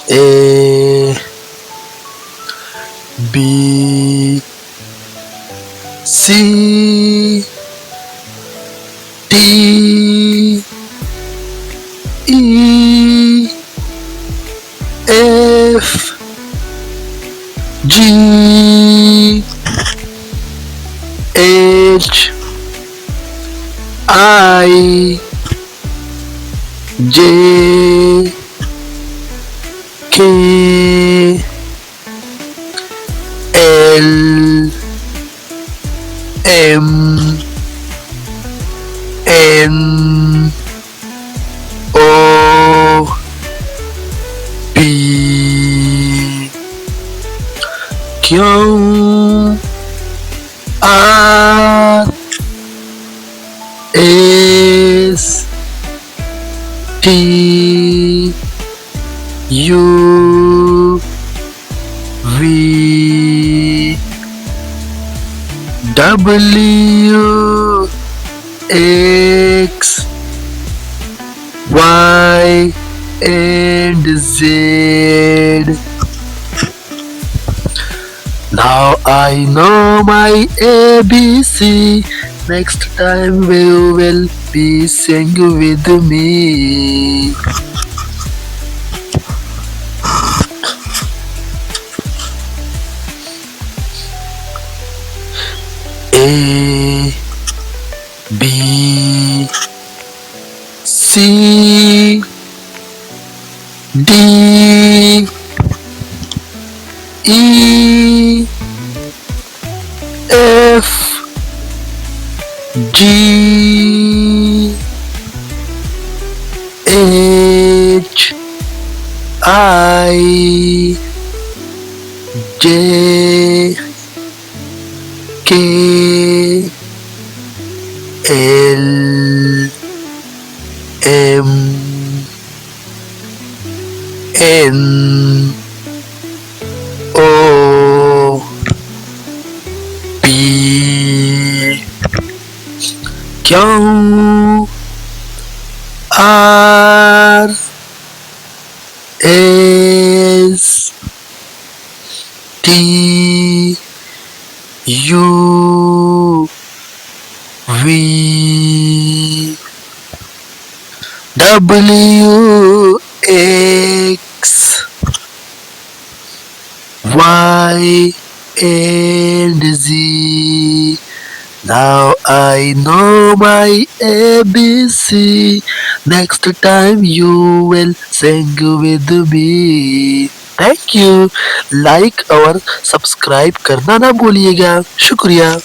A B C D E F G H I J K L M N O P Q R S T U V W X Y and Z. Now I know my ABC. Next time you will be sing with me. A B C D E F G H I J K L M N O P Q R S T U V W X Y and Z. Now I know my ABC. Next time you will sing with me. Thank you. Like और subscribe करना ना भूलिएगा. शुक्रिया.